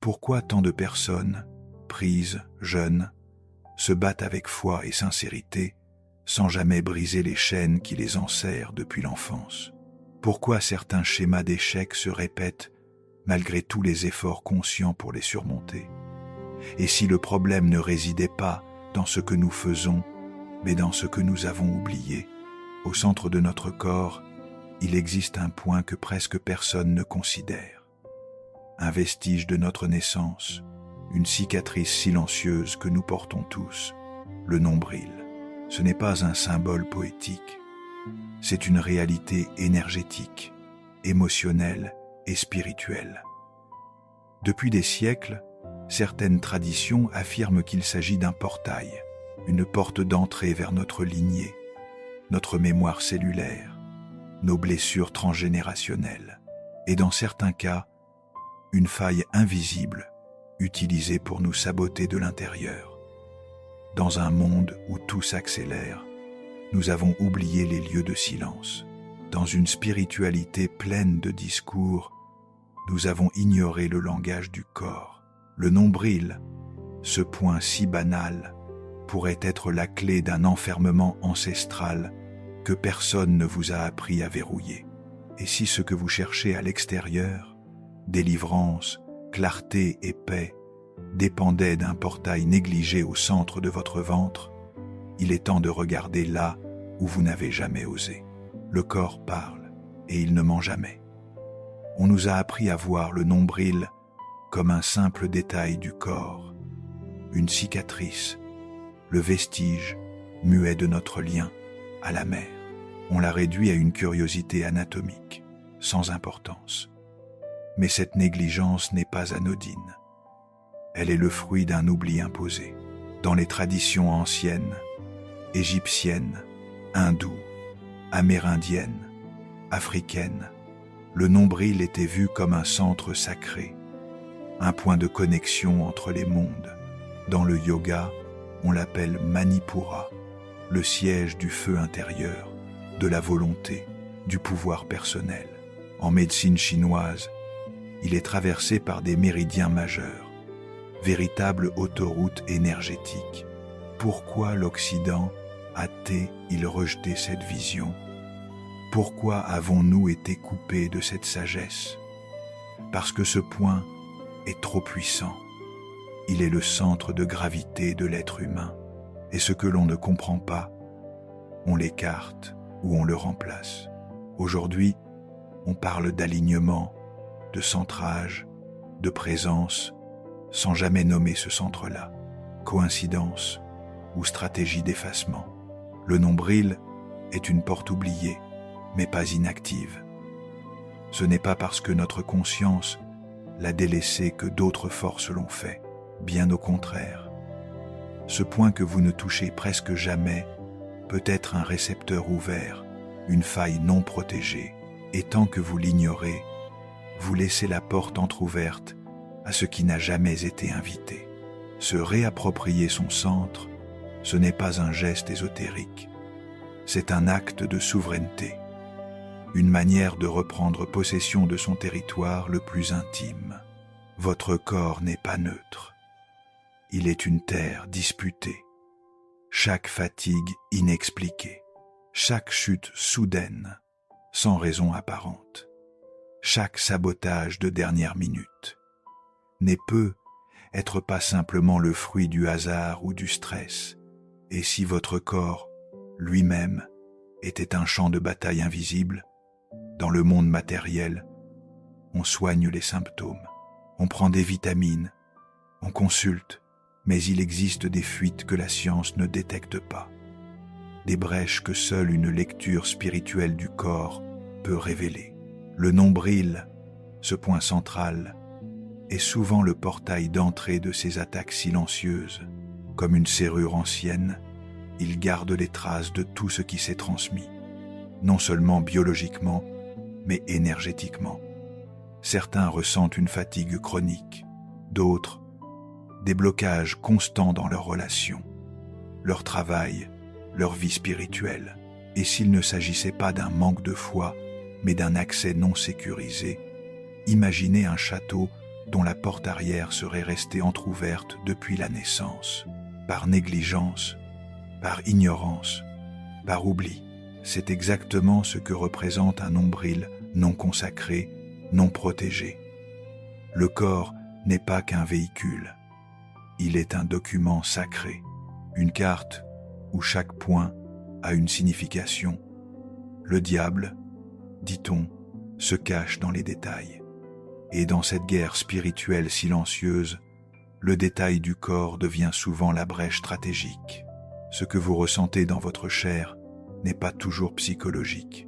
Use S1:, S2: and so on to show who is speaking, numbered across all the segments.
S1: Pourquoi tant de personnes, prises, jeunes, se battent avec foi et sincérité, sans jamais briser les chaînes qui les enserrent depuis l'enfance? Pourquoi certains schémas d'échecs se répètent malgré tous les efforts conscients pour les surmonter? Et si le problème ne résidait pas dans ce que nous faisons, mais dans ce que nous avons oublié, au centre de notre corps, il existe un point que presque personne ne considère. Un vestige de notre naissance, une cicatrice silencieuse que nous portons tous, le nombril. Ce n'est pas un symbole poétique, c'est une réalité énergétique, émotionnelle et spirituelle. Depuis des siècles, certaines traditions affirment qu'il s'agit d'un portail, une porte d'entrée vers notre lignée, notre mémoire cellulaire, nos blessures transgénérationnelles, et dans certains cas, une faille invisible utilisée pour nous saboter de l'intérieur. Dans un monde où tout s'accélère, nous avons oublié les lieux de silence. Dans une spiritualité pleine de discours, nous avons ignoré le langage du corps. Le nombril, ce point si banal, pourrait être la clé d'un enfermement ancestral que personne ne vous a appris à verrouiller. Et si ce que vous cherchez à l'extérieur, délivrance, clarté et paix, dépendait d'un portail négligé au centre de votre ventre, il est temps de regarder là où vous n'avez jamais osé. Le corps parle, et il ne ment jamais. On nous a appris à voir le nombril comme un simple détail du corps, une cicatrice, le vestige muet de notre lien à la mer. On l'a réduit à une curiosité anatomique, sans importance. Mais cette négligence n'est pas anodine. Elle est le fruit d'un oubli imposé. Dans les traditions anciennes, égyptiennes, hindoues, amérindiennes, africaines, le nombril était vu comme un centre sacré, un point de connexion entre les mondes. Dans le yoga, on l'appelle Manipura, le siège du feu intérieur, de la volonté, du pouvoir personnel. En médecine chinoise, il est traversé par des méridiens majeurs, véritables autoroutes énergétiques. Pourquoi l'Occident a-t-il rejeté cette vision? Pourquoi avons-nous été coupés de cette sagesse? Parce que ce point est trop puissant. Il est le centre de gravité de l'être humain. Et ce que l'on ne comprend pas, on l'écarte ou on le remplace. Aujourd'hui, on parle d'alignement, de centrage, de présence, sans jamais nommer ce centre-là. Coïncidence ou stratégie d'effacement. Le nombril est une porte oubliée, mais pas inactive. Ce n'est pas parce que notre conscience l'a délaissé que d'autres forces l'ont fait, bien au contraire. Ce point que vous ne touchez presque jamais peut être un récepteur ouvert, une faille non protégée, et tant que vous l'ignorez, vous laissez la porte entr'ouverte à ce qui n'a jamais été invité. Se réapproprier son centre, ce n'est pas un geste ésotérique, c'est un acte de souveraineté, une manière de reprendre possession de son territoire le plus intime. Votre corps n'est pas neutre. Il est une terre disputée. Chaque fatigue inexpliquée, chaque chute soudaine, sans raison apparente, chaque sabotage de dernière minute, ne peut être pas simplement le fruit du hasard ou du stress. Et si votre corps, lui-même, était un champ de bataille invisible, dans le monde matériel, on soigne les symptômes, on prend des vitamines, on consulte, mais il existe des fuites que la science ne détecte pas, des brèches que seule une lecture spirituelle du corps peut révéler. Le nombril, ce point central, est souvent le portail d'entrée de ces attaques silencieuses. Comme une serrure ancienne, il garde les traces de tout ce qui s'est transmis, non seulement biologiquement, mais énergétiquement. Certains ressentent une fatigue chronique, d'autres, des blocages constants dans leurs relations, leur travail, leur vie spirituelle. Et s'il ne s'agissait pas d'un manque de foi, mais d'un accès non sécurisé, imaginez un château dont la porte arrière serait restée entr'ouverte depuis la naissance, par négligence, par ignorance, par oubli. C'est exactement ce que représente un nombril non consacré, non protégé. Le corps n'est pas qu'un véhicule. Il est un document sacré, une carte où chaque point a une signification. Le diable, dit-on, se cache dans les détails. Et dans cette guerre spirituelle silencieuse, le détail du corps devient souvent la brèche stratégique. Ce que vous ressentez dans votre chair n'est pas toujours psychologique.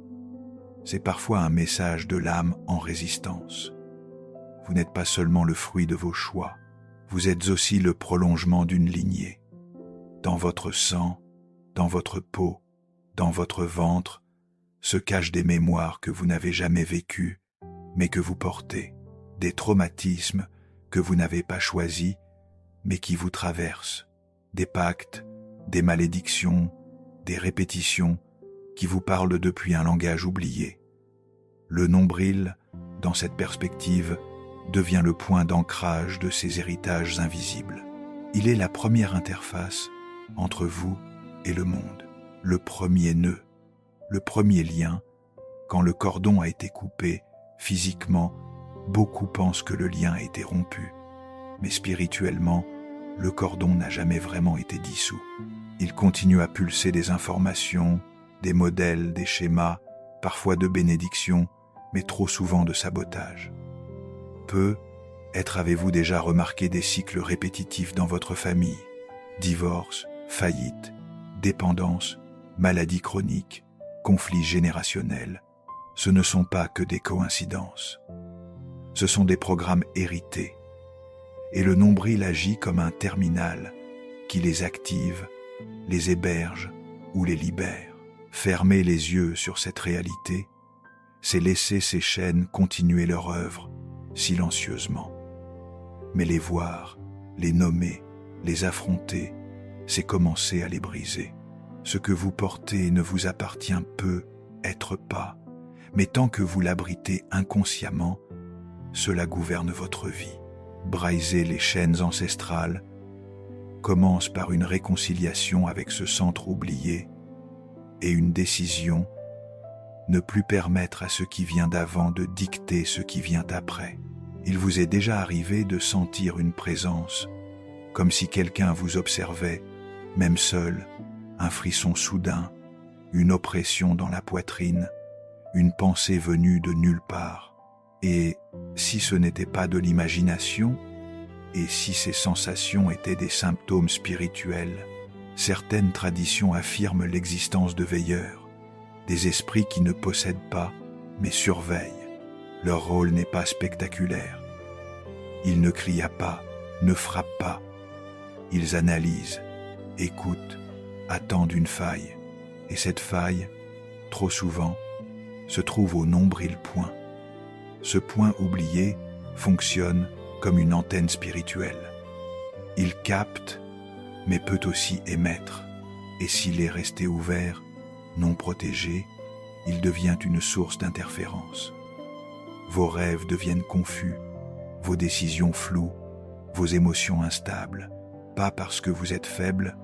S1: C'est parfois un message de l'âme en résistance. Vous n'êtes pas seulement le fruit de vos choix, vous êtes aussi le prolongement d'une lignée. Dans votre sang, dans votre peau, dans votre ventre, se cachent des mémoires que vous n'avez jamais vécues, mais que vous portez, des traumatismes que vous n'avez pas choisis, mais qui vous traversent, des pactes, des malédictions, des répétitions qui vous parlent depuis un langage oublié. Le nombril, dans cette perspective, devient le point d'ancrage de ces héritages invisibles. Il est la première interface entre vous et le monde, le premier nœud, le premier lien. Quand le cordon a été coupé, physiquement, beaucoup pensent que le lien a été rompu, mais spirituellement, le cordon n'a jamais vraiment été dissous. Il continue à pulser des informations, des modèles, des schémas, parfois de bénédictions, mais trop souvent de sabotage. Peut-être avez-vous déjà remarqué des cycles répétitifs dans votre famille, divorce, faillite, dépendance, maladie chronique, conflits générationnels. Ce ne sont pas que des coïncidences. Ce sont des programmes hérités. Et le nombril agit comme un terminal qui les active, les héberge ou les libère. Fermer les yeux sur cette réalité, c'est laisser ces chaînes continuer leur œuvre silencieusement. Mais les voir, les nommer, les affronter, c'est commencer à les briser. Ce que vous portez ne vous appartient peut-être pas, mais tant que vous l'abritez inconsciemment, cela gouverne votre vie. Briser les chaînes ancestrales commence par une réconciliation avec ce centre oublié et une décision, ne plus permettre à ce qui vient d'avant de dicter ce qui vient après. Il vous est déjà arrivé de sentir une présence, comme si quelqu'un vous observait, même seul, un frisson soudain, une oppression dans la poitrine, une pensée venue de nulle part. Et si ce n'était pas de l'imagination, et si ces sensations étaient des symptômes spirituels, certaines traditions affirment l'existence de veilleurs, des esprits qui ne possèdent pas, mais surveillent. Leur rôle n'est pas spectaculaire. Ils ne crient pas, ne frappent pas. Ils analysent, écoutent, attendent une faille. Et cette faille, trop souvent, se trouve au nombril point. Ce point oublié fonctionne comme une antenne spirituelle. Il capte, mais peut aussi émettre. Et s'il est resté ouvert, non protégé, il devient une source d'interférence. Vos rêves deviennent confus, vos décisions floues, vos émotions instables, pas parce que vous êtes faible,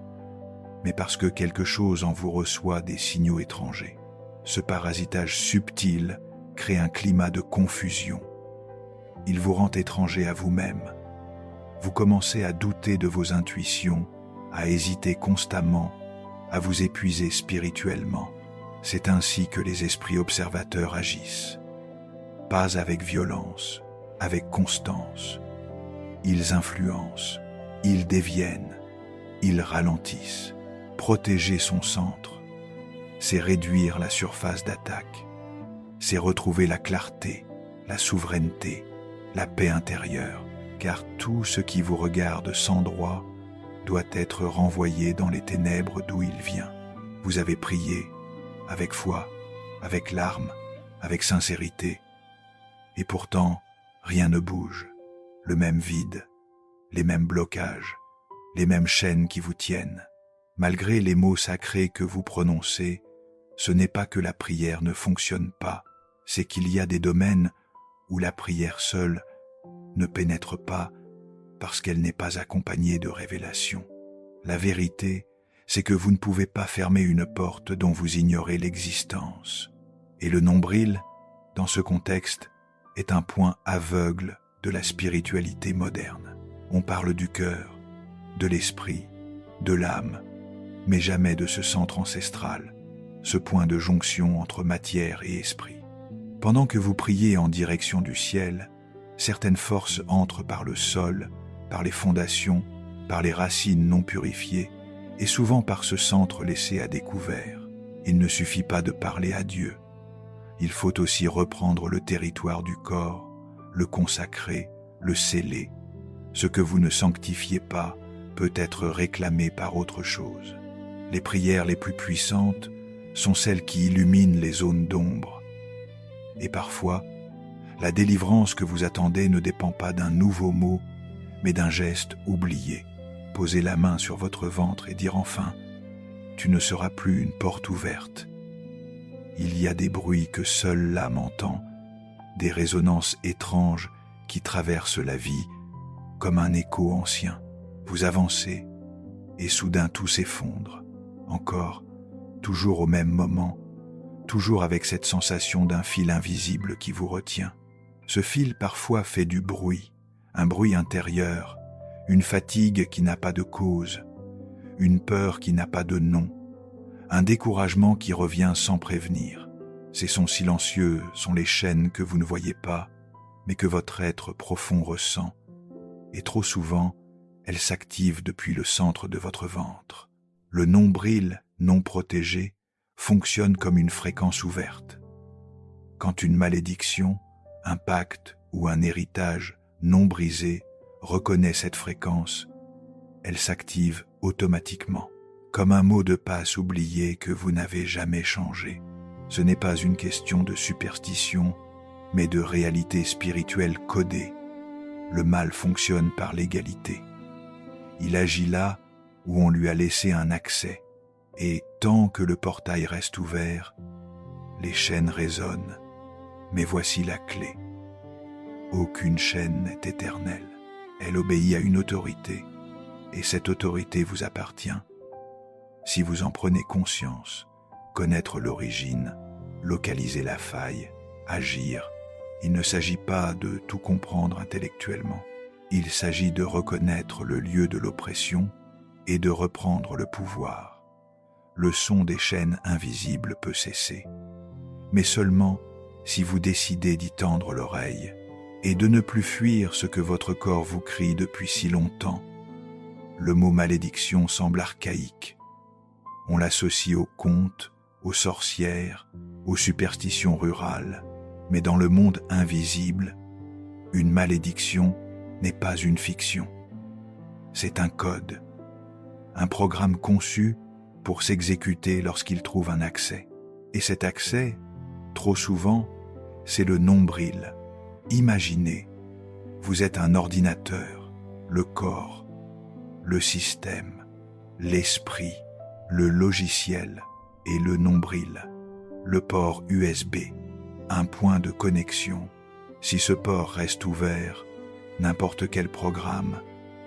S1: mais parce que quelque chose en vous reçoit des signaux étrangers. Ce parasitage subtil crée un climat de confusion. Il vous rend étranger à vous-même. Vous commencez à douter de vos intuitions, à hésiter constamment, à vous épuiser spirituellement. C'est ainsi que les esprits observateurs agissent. Pas avec violence, avec constance. Ils influencent, ils déviennent, ils ralentissent. Protéger son centre, c'est réduire la surface d'attaque. C'est retrouver la clarté, la souveraineté, la paix intérieure, car tout ce qui vous regarde sans droit doit être renvoyé dans les ténèbres d'où il vient. Vous avez prié, avec foi, avec larmes, avec sincérité, et pourtant rien ne bouge, le même vide, les mêmes blocages, les mêmes chaînes qui vous tiennent. Malgré les mots sacrés que vous prononcez, ce n'est pas que la prière ne fonctionne pas, c'est qu'il y a des domaines où la prière seule ne pénètre pas parce qu'elle n'est pas accompagnée de révélation. La vérité, c'est que vous ne pouvez pas fermer une porte dont vous ignorez l'existence. Et le nombril, dans ce contexte, est un point aveugle de la spiritualité moderne. On parle du cœur, de l'esprit, de l'âme, mais jamais de ce centre ancestral, ce point de jonction entre matière et esprit. Pendant que vous priez en direction du ciel, certaines forces entrent par le sol, par les fondations, par les racines non purifiées, et souvent par ce centre laissé à découvert. Il ne suffit pas de parler à Dieu. Il faut aussi reprendre le territoire du corps, le consacrer, le sceller. Ce que vous ne sanctifiez pas peut être réclamé par autre chose. Les prières les plus puissantes sont celles qui illuminent les zones d'ombre. Et parfois, la délivrance que vous attendez ne dépend pas d'un nouveau mot, mais d'un geste oublié. Poser la main sur votre ventre et dire enfin « Tu ne seras plus une porte ouverte ». Il y a des bruits que seule l'âme entend, des résonances étranges qui traversent la vie comme un écho ancien. Vous avancez et soudain tout s'effondre. Encore, toujours au même moment, toujours avec cette sensation d'un fil invisible qui vous retient. Ce fil parfois fait du bruit, un bruit intérieur, une fatigue qui n'a pas de cause, une peur qui n'a pas de nom, un découragement qui revient sans prévenir. Ces sons silencieux sont les chaînes que vous ne voyez pas, mais que votre être profond ressent, et trop souvent, elles s'activent depuis le centre de votre ventre. Le nombril non protégé fonctionne comme une fréquence ouverte. Quand une malédiction, un pacte ou un héritage non brisé reconnaît cette fréquence, elle s'active automatiquement, comme un mot de passe oublié que vous n'avez jamais changé. Ce n'est pas une question de superstition, mais de réalité spirituelle codée. Le mal fonctionne par l'égalité. Il agit là où on lui a laissé un accès, et tant que le portail reste ouvert, les chaînes résonnent. Mais voici la clé. Aucune chaîne n'est éternelle. Elle obéit à une autorité, et cette autorité vous appartient. Si vous en prenez conscience, connaître l'origine, localiser la faille, agir, il ne s'agit pas de tout comprendre intellectuellement. Il s'agit de reconnaître le lieu de l'oppression et de reprendre le pouvoir. Le son des chaînes invisibles peut cesser, mais seulement si vous décidez d'y tendre l'oreille et de ne plus fuir ce que votre corps vous crie depuis si longtemps. Le mot malédiction semble archaïque. On l'associe aux contes, aux sorcières, aux superstitions rurales, mais dans le monde invisible, une malédiction n'est pas une fiction. C'est un code, un programme conçu pour s'exécuter lorsqu'il trouve un accès. Et cet accès, trop souvent, c'est le nombril. Imaginez, vous êtes un ordinateur, le corps, le système, l'esprit, le logiciel et le nombril, le port USB, un point de connexion. Si ce port reste ouvert, n'importe quel programme,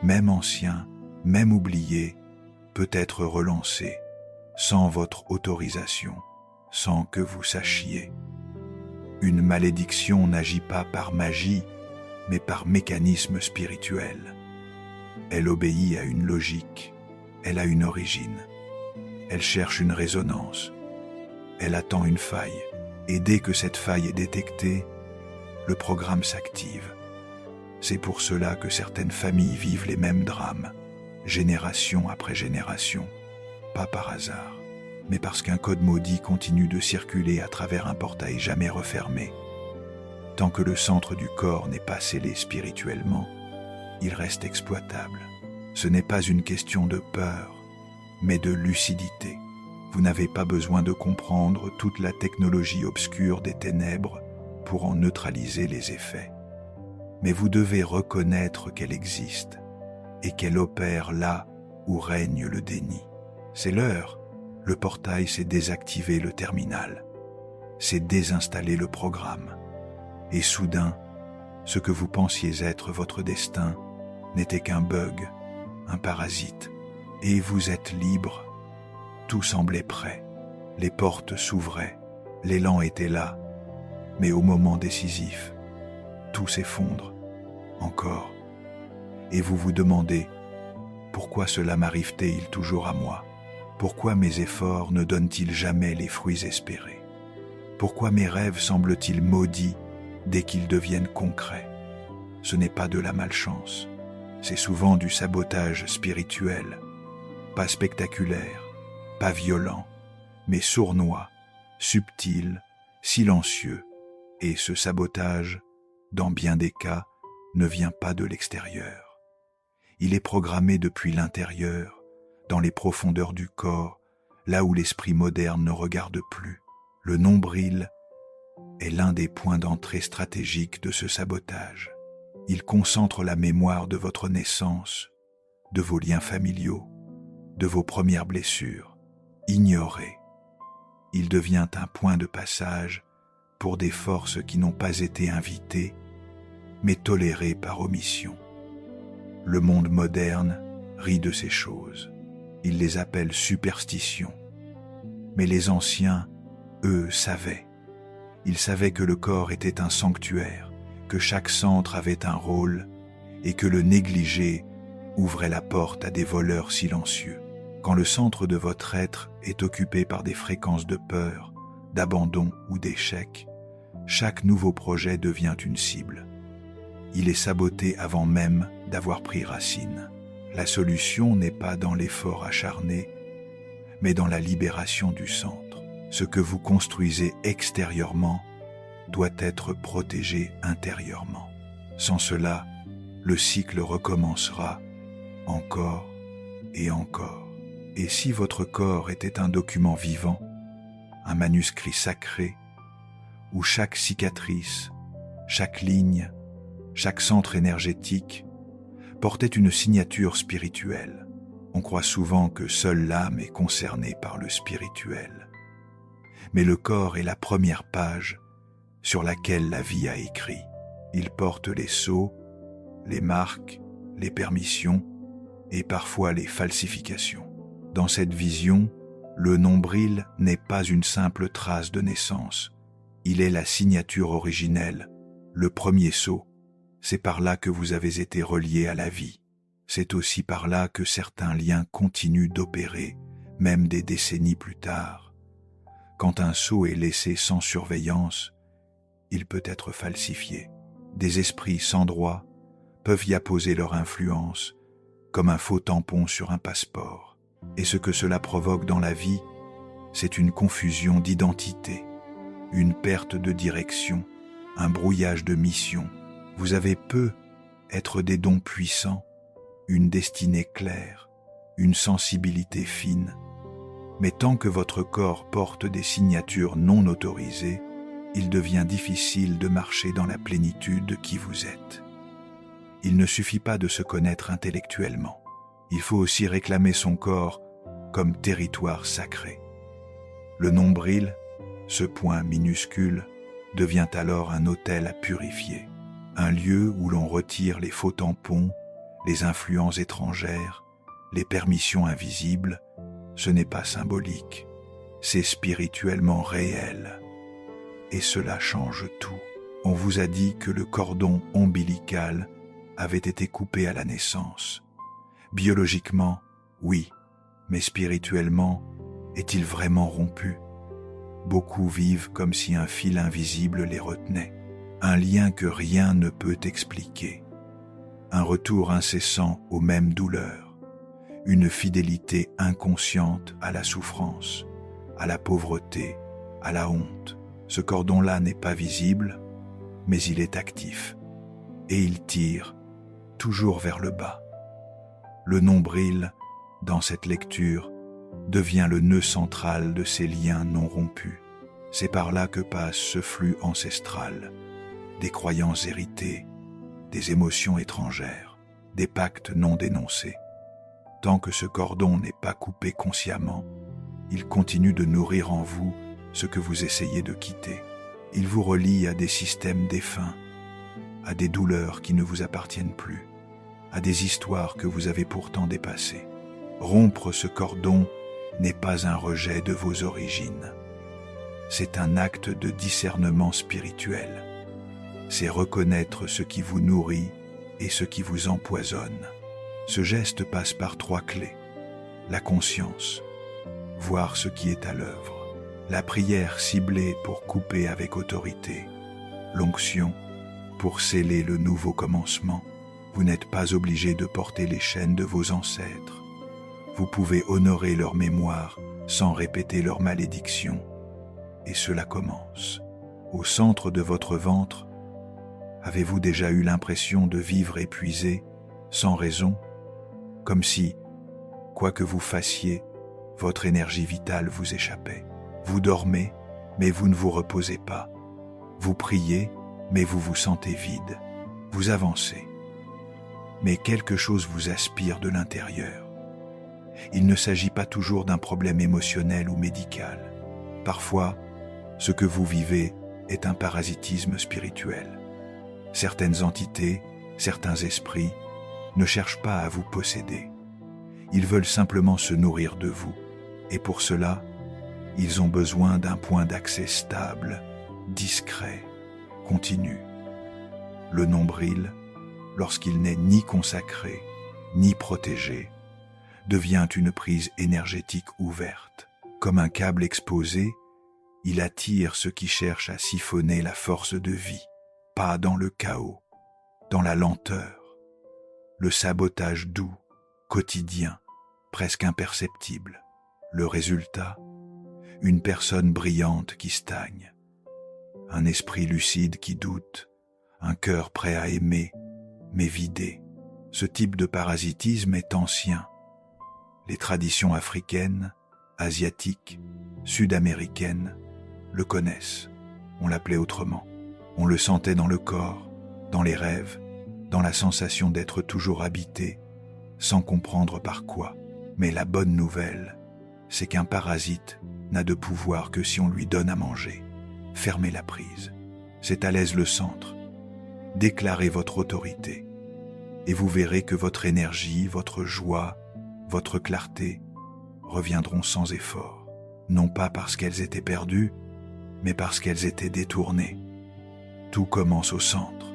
S1: même ancien, même oublié, peut être relancé, sans votre autorisation, sans que vous sachiez. Une malédiction n'agit pas par magie, mais par mécanisme spirituel. Elle obéit à une logique, elle a une origine. Elle cherche une résonance, elle attend une faille, et dès que cette faille est détectée, le programme s'active. C'est pour cela que certaines familles vivent les mêmes drames, génération après génération, pas par hasard, mais parce qu'un code maudit continue de circuler à travers un portail jamais refermé. Tant que le centre du corps n'est pas scellé spirituellement, il reste exploitable. Ce n'est pas une question de peur, mais de lucidité. Vous n'avez pas besoin de comprendre toute la technologie obscure des ténèbres pour en neutraliser les effets. Mais vous devez reconnaître qu'elle existe et qu'elle opère là où règne le déni. C'est l'heure. Le portail, c'est désactiver le terminal. C'est désinstaller le programme. Et soudain, Ce que vous pensiez être votre destin n'était qu'un bug, un parasite, et vous êtes libre. Tout semblait prêt, les portes s'ouvraient, l'élan était là, mais au moment décisif, tout s'effondre, encore. Et vous vous demandez, pourquoi cela m'arrive-t-il toujours à moi? Pourquoi mes efforts ne donnent-ils jamais les fruits espérés? Pourquoi mes rêves semblent-ils maudits dès qu'ils deviennent concrets? Ce n'est pas de la malchance, c'est souvent du sabotage spirituel, pas spectaculaire, pas violent, mais sournois, subtil, silencieux, et ce sabotage, dans bien des cas, ne vient pas de l'extérieur. Il est programmé depuis l'intérieur, dans les profondeurs du corps, là où l'esprit moderne ne regarde plus. Le nombril est l'un des points d'entrée stratégiques de ce sabotage. Il concentre la mémoire de votre naissance, de vos liens familiaux, de vos premières blessures, ignorées. Il devient un point de passage pour des forces qui n'ont pas été invitées, mais tolérées par omission. Le monde moderne rit de ces choses. Il les appelle superstitions. Mais les anciens, eux, savaient. Ils savaient que le corps était un sanctuaire, que chaque centre avait un rôle et que le négligé ouvrait la porte à des voleurs silencieux. Quand le centre de votre être est occupé par des fréquences de peur, d'abandon ou d'échec, chaque nouveau projet devient une cible. Il est saboté avant même d'avoir pris racine. La solution n'est pas dans l'effort acharné, mais dans la libération du centre. Ce que vous construisez extérieurement doit être protégé intérieurement. Sans cela, le cycle recommencera encore et encore. Et si votre corps était un document vivant, un manuscrit sacré, où chaque cicatrice, chaque ligne, chaque centre énergétique portait une signature spirituelle. On croit souvent que seule l'âme est concernée par le spirituel. Mais le corps est la première page sur laquelle la vie a écrit. Il porte les sceaux, les marques, les permissions et parfois les falsifications. Dans cette vision, le nombril n'est pas une simple trace de naissance. Il est la signature originelle, le premier sceau. C'est par là que vous avez été relié à la vie. C'est aussi par là que certains liens continuent d'opérer, même des décennies plus tard. Quand un sceau est laissé sans surveillance, il peut être falsifié. Des esprits sans droit peuvent y apposer leur influence, comme un faux tampon sur un passeport. Et ce que cela provoque dans la vie, c'est une confusion d'identité, une perte de direction, un brouillage de mission. Vous avez peu être des dons puissants, une destinée claire, une sensibilité fine. Mais tant que votre corps porte des signatures non autorisées, il devient difficile de marcher dans la plénitude de qui vous êtes. Il ne suffit pas de se connaître intellectuellement. Il faut aussi réclamer son corps comme territoire sacré. Le nombril, ce point minuscule, devient alors un autel à purifier, un lieu où l'on retire les faux tampons, les influences étrangères, les permissions invisibles. Ce n'est pas symbolique, c'est spirituellement réel. Et cela change tout. On vous a dit que le cordon ombilical avait été coupé à la naissance. Biologiquement, oui, mais spirituellement, est-il vraiment rompu? Beaucoup vivent comme si un fil invisible les retenait, un lien que rien ne peut expliquer, un retour incessant aux mêmes douleurs, une fidélité inconsciente à la souffrance, à la pauvreté, à la honte. Ce cordon-là n'est pas visible, mais il est actif, et il tire toujours vers le bas. Le nombril, dans cette lecture, devient le nœud central de ces liens non rompus. C'est par là que passe ce flux ancestral, des croyances héritées, des émotions étrangères, des pactes non dénoncés. Tant que ce cordon n'est pas coupé consciemment, il continue de nourrir en vous ce que vous essayez de quitter. Il vous relie à des systèmes défunts, à des douleurs qui ne vous appartiennent plus, à des histoires que vous avez pourtant dépassées. Rompre ce cordon n'est pas un rejet de vos origines. C'est un acte de discernement spirituel. C'est reconnaître ce qui vous nourrit et ce qui vous empoisonne. Ce geste passe par 3 clés. La conscience, voir ce qui est à l'œuvre. La prière ciblée pour couper avec autorité. L'onction pour sceller le nouveau commencement. Vous n'êtes pas obligé de porter les chaînes de vos ancêtres. Vous pouvez honorer leur mémoire sans répéter leur malédiction. Et cela commence. Au centre de votre ventre, avez-vous déjà eu l'impression de vivre épuisé, sans raison, comme si, quoi que vous fassiez, votre énergie vitale vous échappait. Vous dormez, mais vous ne vous reposez pas. Vous priez, mais vous vous sentez vide. Vous avancez. Mais quelque chose vous aspire de l'intérieur. Il ne s'agit pas toujours d'un problème émotionnel ou médical. Parfois, ce que vous vivez est un parasitisme spirituel. Certaines entités, certains esprits ne cherchent pas à vous posséder. Ils veulent simplement se nourrir de vous. Et pour cela, ils ont besoin d'un point d'accès stable, discret, continu. Le nombril, lorsqu'il n'est ni consacré, ni protégé, devient une prise énergétique ouverte. Comme un câble exposé, il attire ceux qui cherchent à siphonner la force de vie, pas dans le chaos, dans la lenteur, le sabotage doux, quotidien, presque imperceptible. Le résultat, une personne brillante qui stagne, un esprit lucide qui doute, un cœur prêt à aimer, mais vidé. Ce type de parasitisme est ancien. Les traditions africaines, asiatiques, sud-américaines le connaissent. On l'appelait autrement. On le sentait dans le corps, dans les rêves, dans la sensation d'être toujours habité, sans comprendre par quoi. Mais la bonne nouvelle, c'est qu'un parasite n'a de pouvoir que si on lui donne à manger. Fermez la prise. C'est à l'aise le centre. Déclarez votre autorité. Et vous verrez que votre énergie, votre joie, votre clarté reviendront sans effort. Non pas parce qu'elles étaient perdues, mais parce qu'elles étaient détournées. Tout commence au centre.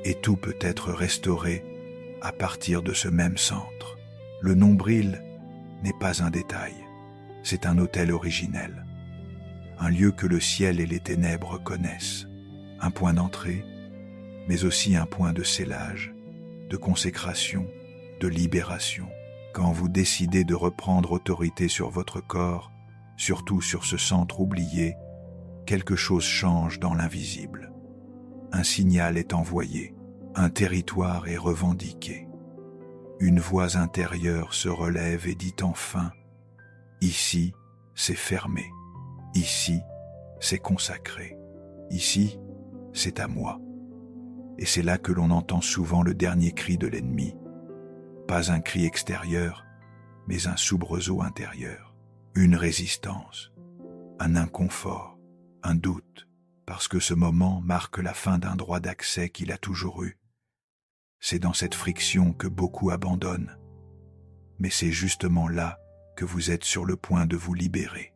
S1: Et tout peut être restauré à partir de ce même centre. Le nombril n'est pas un détail, c'est un autel originel. Un lieu que le ciel et les ténèbres connaissent. Un point d'entrée, mais aussi un point de scellage, de consécration, de libération. Quand vous décidez de reprendre autorité sur votre corps, surtout sur ce centre oublié, quelque chose change dans l'invisible. Un signal est envoyé, un territoire est revendiqué. Une voix intérieure se relève et dit enfin « Ici, c'est fermé. Ici, c'est consacré. Ici, c'est à moi. » Et c'est là que l'on entend souvent le dernier cri de l'ennemi. Pas un cri extérieur, mais un soubresaut intérieur. Une résistance, un inconfort, un doute, parce que ce moment marque la fin d'un droit d'accès qu'il a toujours eu. C'est dans cette friction que beaucoup abandonnent. Mais c'est justement là que vous êtes sur le point de vous libérer.